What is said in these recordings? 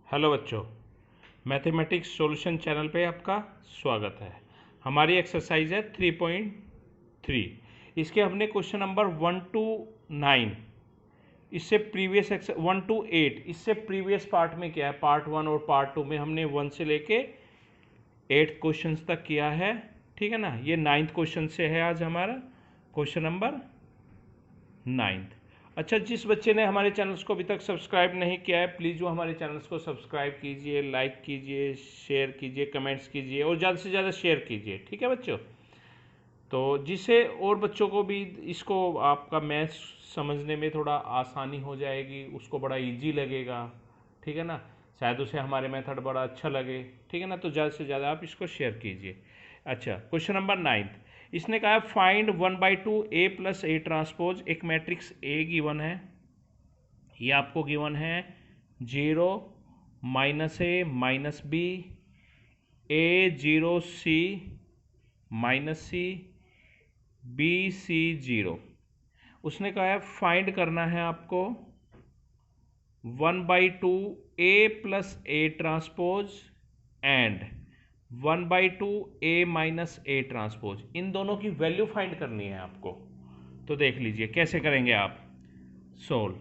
Hello बच्चों, mathematics solution channel पे आपका स्वागत है। हमारी एक्सरसाइज है 3.3। इसके हमने क्वेश्चन नंबर 1 to 9, इससे प्रीवियस 1 to 8, इससे प्रीवियस पार्ट में क्या है, पार्ट 1 और पार्ट 2 में हमने 1 से लेके 8 क्वेश्चंस तक किया है। ठीक है ना। ये 9th क्वेश्चन से है आज हमारा क्वेश्चन नंबर 9th। अच्छा, जिस बच्चे ने हमारे चैनल्स को अभी तक सब्सक्राइब नहीं किया है, प्लीज़ वो हमारे चैनल्स को सब्सक्राइब कीजिए, लाइक कीजिए, शेयर कीजिए, कमेंट्स कीजिए और ज़्यादा से ज़्यादा शेयर कीजिए। ठीक है बच्चों। तो जिससे और बच्चों को भी इसको आपका मैथ्स समझने में थोड़ा आसानी हो जाएगी, उसको बड़ा इजी लगेगा। ठीक है ना। शायद उसे हमारे मेथड बड़ा अच्छा लगे। ठीक है ना। तो ज़्यादा से ज़्यादा आप इसको शेयर कीजिए। अच्छा, क्वेश्चन नंबर 9। इसने कहा find 1/2 A plus A transpose. एक मैट्रिक्स ए गिवन है, ये आपको गिवन है 0 -a -b a0c -c bc0। उसने कहा है फाइंड करना है आपको 1/2 a plus A transpose and 1/2 a minus A transpose. इन दोनों की वैल्यू फाइंड करनी है आपको। तो देख लीजिए कैसे करेंगे आप सोल्व।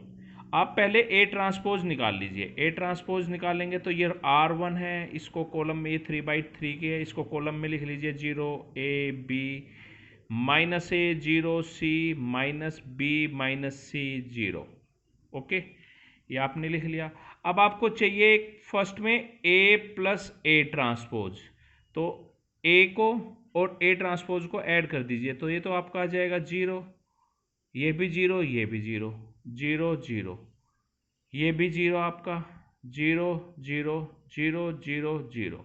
आप पहले ए ट्रांसपोज निकाल लीजिए। ए ट्रांसपोज निकालेंगे तो ये R1 है, इसको कॉलम में, ये 3/3 की है, इसको कॉलम में लिख लीजिए 0 a b -a 0 c -b -c 0। Okay, ये आपने लिख लिया। अब आपको चाहिए फर्स्ट में a प्लस ए ट्रांसपोज, तो a को और ए ट्रांसपोज को ऐड कर दीजिए, तो ये तो आपका आ जाएगा 0, ये भी 0, ये भी 0, 0 0, ये भी 0 आपका, 0 0 0 0 0,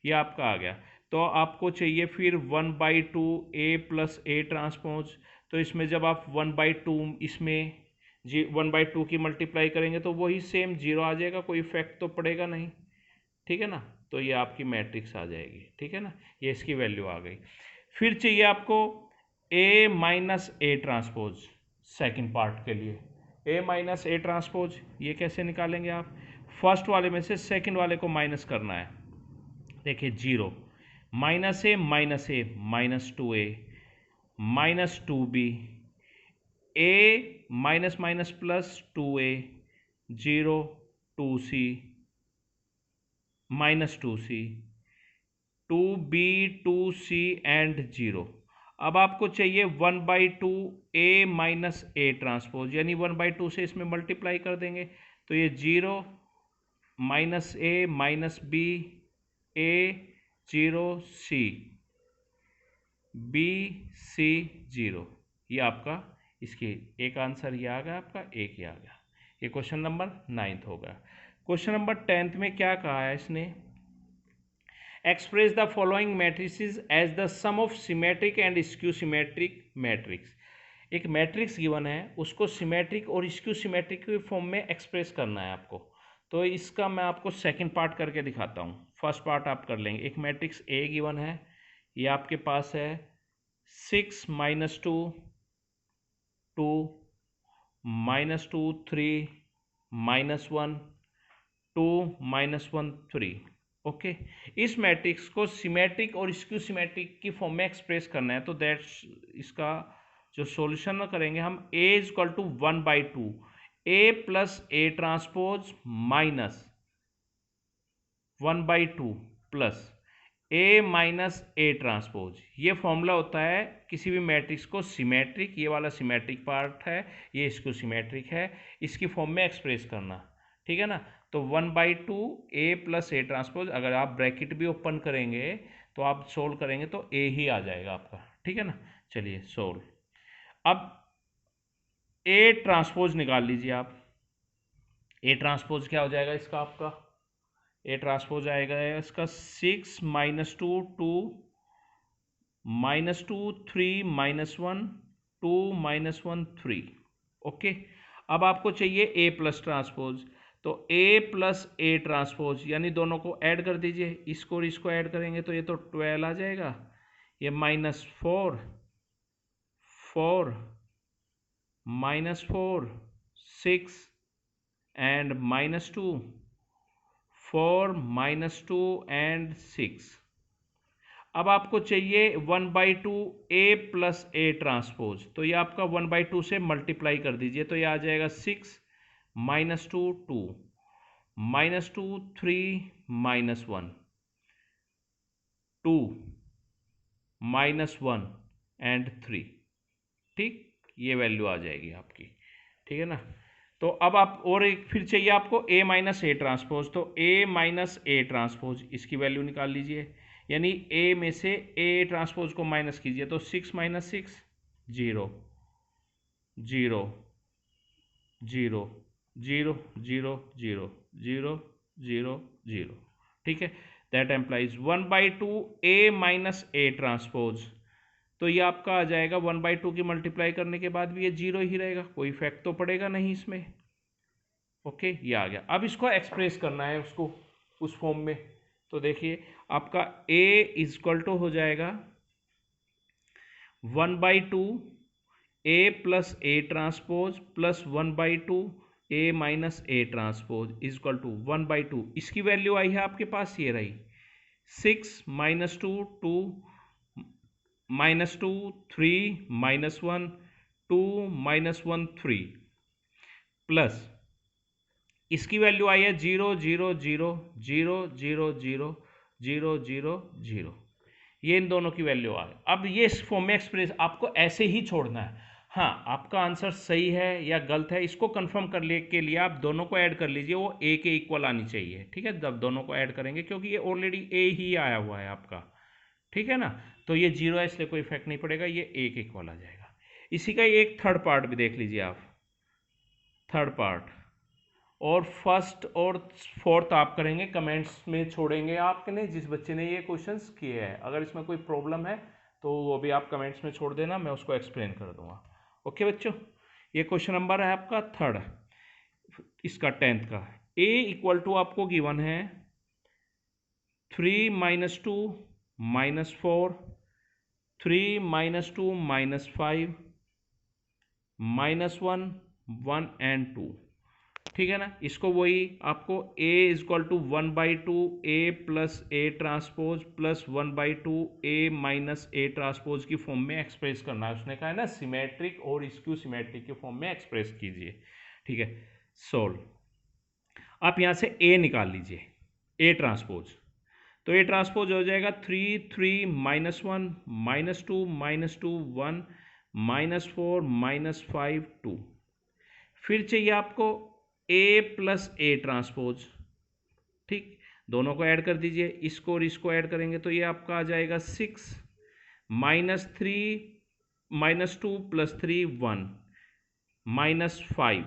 ये आपका आ गया। तो आपको चाहिए फिर 1/2 ए प्लस ए ट्रांसपोज। तो इसमें जब आप 1/2 इसमें 1/2 की मल्टीप्लाई करेंगे तो वही सेम 0 आ जाएगा, कोई इफेक्ट तो पड़ेगा नहीं। ठीक है ना। तो ये आपकी मैट्रिक्स आ जाएगी। ठीक है ना, ये इसकी वैल्यू आ गई। फिर चाहिए आपको A minus A transpose second part के लिए। ए माइनस ए ट्रांसपोज ये कैसे निकालेंगे आप, फर्स्ट वाले में से सेकेंड वाले को माइनस करना है। देखिए 0 -a -2a -2b a minus minus plus 2a 0 2c -2c 2b 2c and 0। अब आपको चाहिए 1/2 a माइनस ए ट्रांसपोज, यानी 1/2 से इसमें मल्टीप्लाई कर देंगे तो ये 0 -a -b a 0 c b c 0। ये आपका इसकी एक आंसर ये आ गया, आपका एक ही आ गया। ये क्वेश्चन नंबर 9th हो गया। क्वेश्चन नंबर 10th में क्या कहा है इसने, express the following matrices as the sum of symmetric and skew symmetric matrix. एक मैट्रिक्स गिवन है, उसको सिमेट्रिक और स्क्यू सिमेट्रिक के फॉर्म में एक्सप्रेस करना है आपको। तो इसका मैं आपको सेकंड पार्ट करके दिखाता हूँ। फर्स्ट पार्ट आप कर लेंगे। एक मैट्रिक्स ए गिवन है, ये आपके पास है 6 -2 2 -2 3 -1 2 -1 3। ओके, इस मैट्रिक्स को सिमेट्रिक और स्क्यू सिमेट्रिक की फॉर्म में एक्सप्रेस करना है। तो दैट्स इसका जो सॉल्यूशन करेंगे हम, a = 1/2 a plus A transpose minus 1/2 plus A minus A transpose. ये फॉर्मूला होता है किसी भी मैट्रिक्स को सिमेट्रिक, ये वाला सिमेट्रिक पार्ट है, ये इसको सिमेट्रिक है, इसकी फॉर्म में एक्सप्रेस करना। ठीक है ना। तो 1/2 ए प्लस ए ट्रांसपोज, अगर आप ब्रैकेट भी ओपन करेंगे तो आप सोल्व करेंगे तो ए ही आ जाएगा आपका। ठीक है ना। चलिए सोल्व। अब ए ट्रांसपोज निकाल लीजिए आप। ए ट्रांसपोज क्या हो जाएगा इसका, आपका ए ट्रांसपोज आएगा इसका 6 -2 2 -2 3 -1 2 -1 3। ओके, अब आपको चाहिए ए प्लस ट्रांसपोज। तो ए प्लस ए ट्रांसपोज यानी दोनों को ऐड कर दीजिए, इसको और इसको ऐड करेंगे तो ये तो 12 आ जाएगा, ये -4 4 -4 6 एंड -2 4 -2 एंड 6। अब आपको चाहिए 1/2 ए प्लस ए ट्रांसपोज, तो ये आपका 1/2 से मल्टीप्लाई कर दीजिए, तो ये आ जाएगा 6 -2 2 -2 3 -1 2 -1 एंड 3। ठीक, ये वैल्यू आ जाएगी आपकी। ठीक है ना। तो अब आप और एक फिर चाहिए आपको a माइनस ए ट्रांसपोज, तो a माइनस ए ट्रांसपोज इसकी वैल्यू निकाल लीजिए, यानी a में से a ट्रांसपोज को माइनस कीजिए, तो 6 - 6 0 0 0 0 0 0 0 0 0। ठीक है, that employees 1/2 a minus A transpose, तो ये आपका आ जाएगा 1/2 की मल्टीप्लाई करने के बाद भी ये 0 ही रहेगा, कोई इफेक्ट तो पड़ेगा नहीं इसमें। ओके, ये आ गया। अब इसको एक्सप्रेस करना है उसको उस फॉर्म में, तो देखिए आपका a इक्वल टू हो जाएगा 1/2 a plus A transpose plus 1/2 a minus A transpose equal to 1/2, इसकी वैल्यू आई है आपके पास, ये रही 6 -2 2 -2 3 -1 2 -1 3 प्लस इसकी वैल्यू आई है 0 0 0 0 0 0 0 0 0। ये इन दोनों की वैल्यू आ गई। अब ये इस फॉर्म में एक्सप्रेस आपको ऐसे ही छोड़ना है। हाँ, आपका आंसर सही है या गलत है इसको कंफर्म करने के लिए आप दोनों को ऐड कर लीजिए, वो a के इक्वल आनी चाहिए। ठीक है, जब दोनों को ऐड करेंगे, क्योंकि ये ऑलरेडी a ही आया हुआ है आपका। ठीक है ना, तो ये 0 है इसलिए कोई इफेक्ट नहीं पड़ेगा, ये a के इक्वल आ जाएगा। इसी का एक थर्ड पार्ट भी देख लीजिए आप, थर्ड पार्ट और फर्स्ट और फोर्थ आप करेंगे, कमेंट्स में छोड़ेंगे आपने जिस बच्चे ने ये क्वेश्चंस किए हैं। अगर इसमें कोई प्रॉब्लम है तो वो भी आप कमेंट्स में छोड़ देना, मैं उसको एक्सप्लेन कर दूंगा। ओके बच्चों, ये क्वेश्चन नंबर है आपका थर्ड, इसका 10th का। a इक्वल टू आपको गिवन है 3 -2 -4 3 -2 -5 -1 1 एंड 2। ठीक है ना, इसको वही आपको a equal to 1/2 a plus A transpose plus 1/2 a minus A transpose की फॉर्म में एक्सप्रेस करना है। उसने कहा है ना सिमेट्रिक और स्क्यू सिमेट्रिक के फॉर्म में एक्सप्रेस कीजिए। ठीक है, सोल्व। आप यहां से a निकाल लीजिए, a ट्रांसपोज, तो a ट्रांसपोज हो जाएगा 3 3 -1 -2 -2 1 -4 -5 2। फिर चाहिए आपको a प्लस ए ट्रांसपोज। ठीक, दोनों को ऐड कर दीजिए, इसको और इसको ऐड करेंगे तो ये आपका आ जाएगा 6 -3 -2 + 3 1 -5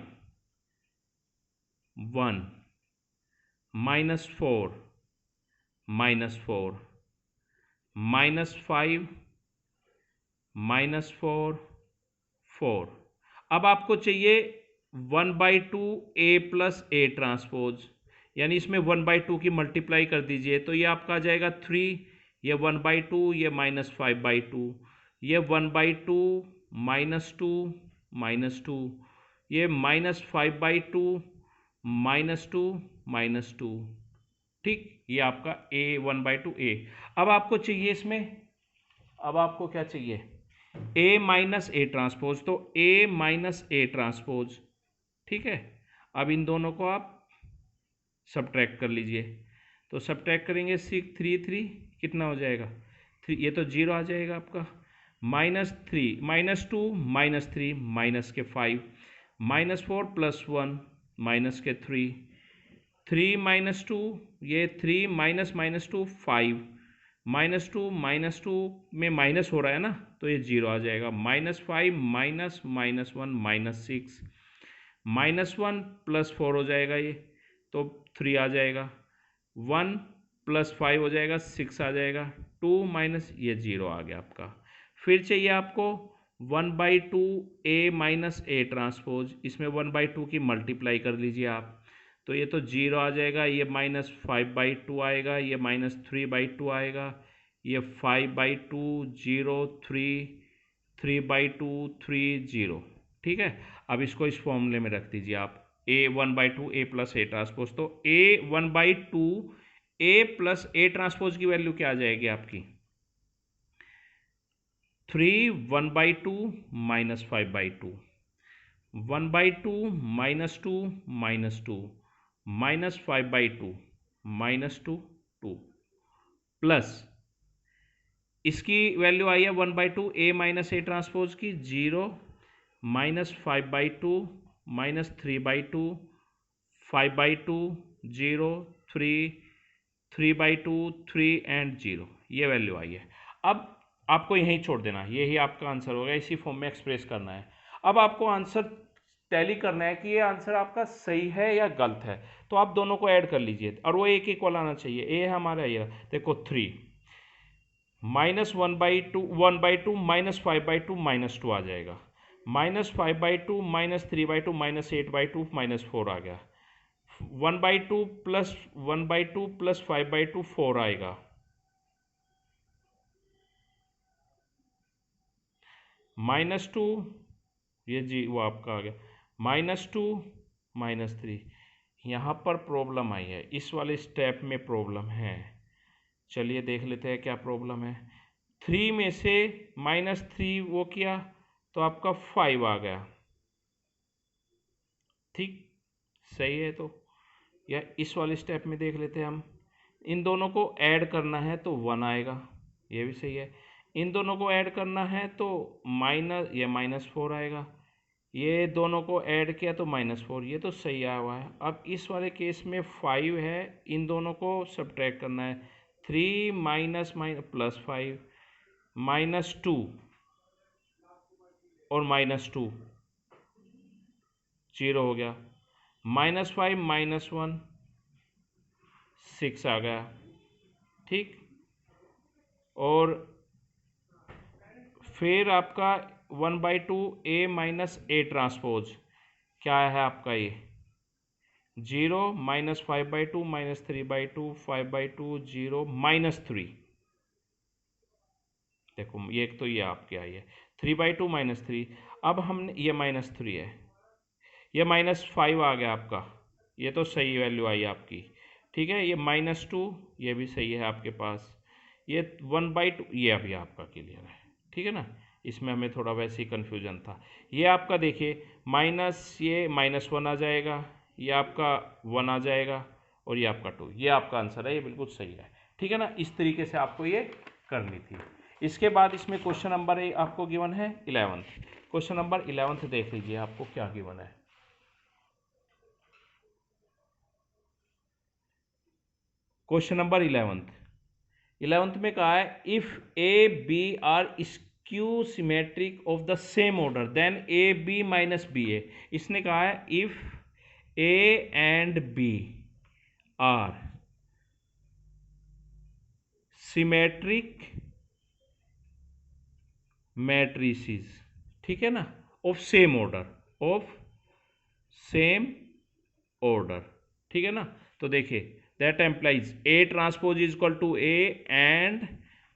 1 -4 -4 -5 -4 4। अब आपको चाहिए 1/2 a प्लस ए ट्रांसपोज, यानी इसमें 1/2 की मल्टीप्लाई कर दीजिए, तो ये आपका आ जाएगा 3, ये 1/2, ये -5/2, ये 1/2 -2 -2, ये -5/2 -2 -2। ठीक, ये आपका a 1/2 a। अब आपको चाहिए इसमें, अब आपको क्या चाहिए a माइनस ए ट्रांसपोज, तो a माइनस ए ट्रांसपोज। ठीक है, अब इन दोनों को आप सब्ट्रैक्ट कर लीजिए, तो सब्ट्रैक्ट करेंगे 6 3 3 कितना हो जाएगा 3, ये तो 0 आ जाएगा आपका, -3 -2 -3 माइनस के 5 -4 + 1 माइनस के 3 3 -2, ये 3 -2 5 -2 में माइनस हो रहा है ना, तो ये 0 आ जाएगा, -5 -1 -6 -1 + 4 हो जाएगा, ये तो 3 आ जाएगा, 1 + 5 हो जाएगा 6 आ जाएगा, 2 माइनस ये 0 आ गया आपका। फिर चाहिए आपको 1/2 a माइनस ए ट्रांसपोज, इसमें 1/2 की मल्टीप्लाई कर लीजिए आप, तो ये तो 0 आ जाएगा, ये -5/2 आएगा, ये -3/2 आएगा, ये 5/2 0 3 3/2 3 0। ठीक है, अब इसको इस फॉर्मूले में रख दीजिए आप, ए 1/2 ए प्लस ए ट्रांसपोज, तो ए 1/2 ए प्लस ए ट्रांसपोज की वैल्यू क्या आ जाएगी आपकी 3 1/2 माइनस 5/2, 1/2 -2 -2 माइनस 5/2 -2 2 प्लस इसकी वैल्यू आई है 1/2 ए माइनस ए ट्रांसपोज की 0 माइनस 5/2 माइनस 3/2 5/2 0 3 3/2 3 एंड 0, ये वैल्यू आई है। अब आपको यहीं छोड़ देना, यही आपका आंसर होगा, इसी फॉर्म में एक्सप्रेस करना है। अब आपको आंसर टैली करना है कि ये आंसर आपका सही है या गलत है, तो आप दोनों को ऐड कर लीजिए और वो एक इक्वल आना चाहिए। ए हमारा ये देखो 3 -1/2 1/2 -5/2 -2 आ जाएगा, -5/2 -3/2 -8/2 -4 आ गया, 1/2 प्लस 1/2 प्लस 5/2 4 आएगा, -2 ये जी वो आपका आ गया, -2 -3। यहाँ पर प्रॉब्लम आई है, इस वाले स्टेप में प्रॉब्लम है। चलिए देख लेते हैं क्या प्रॉब्लम है। 3 में से -3 वो किया तो आपका 5 आ गया, ठीक सही है। तो या इस वाले स्टेप में देख लेते हैं हम, इन दोनों को ऐड करना है तो 1 आएगा, ये भी सही है। इन दोनों को ऐड करना है तो -4 आएगा, ये दोनों को ऐड किया तो -4, ये तो सही आया हुआ है। अब इस वाले केस में 5 है, इन दोनों को सब्ट्रैक्ट करना है, 3 माइनस प्लस 5 -2 और -2 0 हो गया, -5 -1 6 आ गया, ठीक। और फिर आपका 1/2 ए माइनस ए ट्रांसपोज क्या है आपका ये 0 -5/2 -3/2 5/2 0 -3, देखो ये एक तो ये आपके आई है 3/2 -3। अब हमने ये -3 है, ये -5 आ गया आपका, ये तो सही वैल्यू आई आपकी, ठीक है। ये -2 ये भी सही है आपके पास, ये 1/2 ये अभी आपका क्लियर है, ठीक है ना। इसमें हमें थोड़ा वैसे ही कन्फ्यूजन था। ये आपका देखिए माइनस ये -1 आ जाएगा, ये आपका 1 आ जाएगा और ये आपका 2, ये आपका आंसर है, ये बिल्कुल सही है, ठीक है ना। इस तरीके से आपको ये करनी थी। इसके बाद इसमें क्वेश्चन नंबर आपको गिवन है 11th। क्वेश्चन नंबर 11th देख लीजिए आपको क्या गिवन है। क्वेश्चन नंबर 11th में कहा है if A B are skew symmetric of the same order then A B minus B A. इसने कहा है if A and B are symmetric matrices, ठीक है ना, ऑफ सेम ऑर्डर, ठीक है ना। तो देखिए that implies A transpose is equal to A and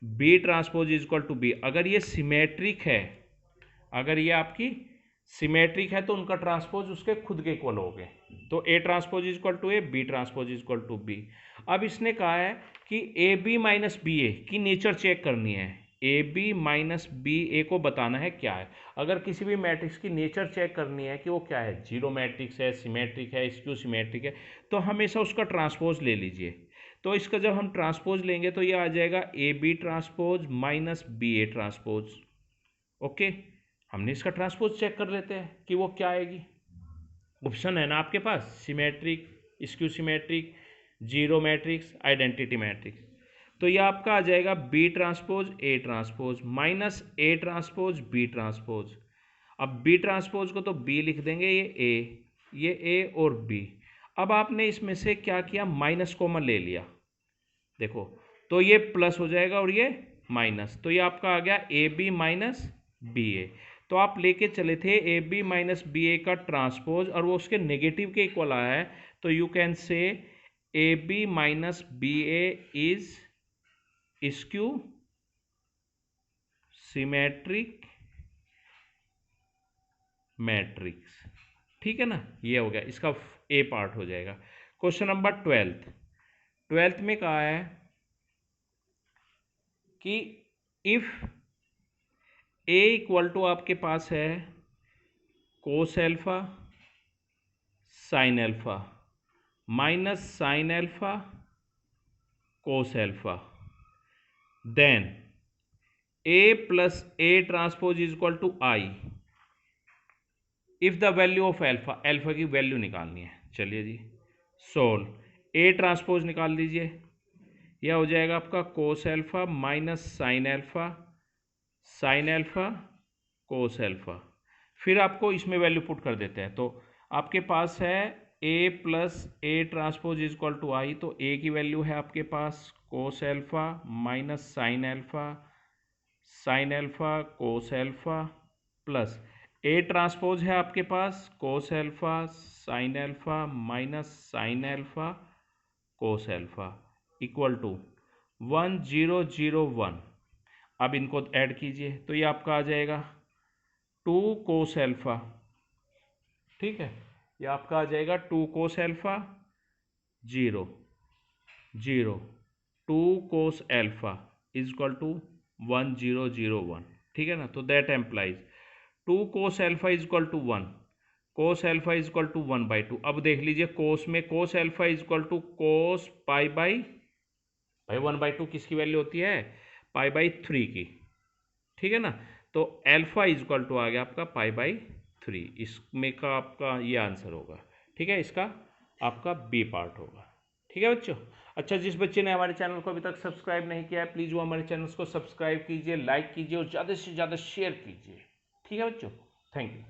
B transpose is equal to B. अगर ये सिमेट्रिक है, अगर ये आपकी सिमेट्रिक है तो उनका ट्रांसपोज उसके खुद के इक्वल हो गए, तो A transpose is equal to A, B transpose is equal to B. अब इसने कहा है कि A B minus B A की नेचर चेक करनी है, A B minus B A को बताना है क्या है। अगर किसी भी मैट्रिक्स की नेचर चेक करनी है कि वो क्या है, जीरो मैट्रिक्स है, सिमेट्रिक है, स्क्यू सिमेट्रिक है, तो हमेशा उसका ट्रांसपोज ले लीजिए। तो इसका जब हम ट्रांसपोज लेंगे तो ये आ जाएगा A B transpose minus B A transpose. Okay, हमने इसका ट्रांसपोज चेक कर लेते हैं कि वो क्या आएगी। ऑप्शन है ना आपके पास, symmetric, skew symmetric, zero matrix, identity matrix. तो ये आपका आ जाएगा B transpose A transpose minus A transpose B transpose. अब बी ट्रांसपोज को तो बी लिख देंगे, ये ए और बी। अब आपने इसमें से क्या किया, माइनस कॉमन ले लिया, देखो तो ये प्लस हो जाएगा और ये माइनस, तो ये आपका आ गया ए बी माइनस बी ए। तो आप लेके चले थे ए बी माइनस बी ए का ट्रांसपोज और वो उसके नेगेटिव के इक्वल आया है, तो you can say A B minus B A is skew symmetric matrix, ठीक है ना, ये हो गया, इसका ए पार्ट हो जाएगा। क्वेश्चन नंबर 12 में कहा है कि इफ ए इक्वल टू आपके पास है cos alpha sine alpha minus sine alpha cos alpha, then A plus A transpose is equal to I if the value of alpha, alpha की वैल्यू निकालनी है। चलिए जी, सोल्व। ए ट्रांसपोज निकाल दीजिए, यह हो जाएगा आपका कोस alpha minus sine alpha cos alpha. फिर आपको इसमें वैल्यू पुट कर देते हैं, तो आपके पास है A plus A transpose is equal to I, तो ए की वैल्यू है आपके पास cos alpha minus sine alpha cos alpha plus A transpose है आपके पास cos alpha sine alpha minus sine alpha cos alpha equal to 1001। अब इनको ऐड कीजिए तो ये आपका आ जाएगा 2 कोस एल्फा, ठीक है, ये आपका आ जाएगा 2 cos alpha 0 0 2 cos alpha is equal to 1001, ठीक है ना। तो that implies 2 cos alpha is equal to 1, cos alpha is equal to 1/2। अब देख लीजिए कोस में cos alpha is equal to cos pi by, भाई 1/2 किसकी वैल्यू होती है, पाई/3 की, ठीक है ना। तो एल्फा इज इक्वल टू आ गया आपका पाई/3, इसमें का आपका ये आंसर होगा, ठीक है, इसका आपका बी पार्ट होगा, ठीक है बच्चों। अच्छा, जिस बच्चे ने हमारे चैनल को अभी तक सब्सक्राइब नहीं किया है, प्लीज़ वो हमारे चैनल को सब्सक्राइब कीजिए, लाइक कीजिए और ज़्यादा से ज़्यादा शेयर कीजिए, ठीक है बच्चों। Thank you.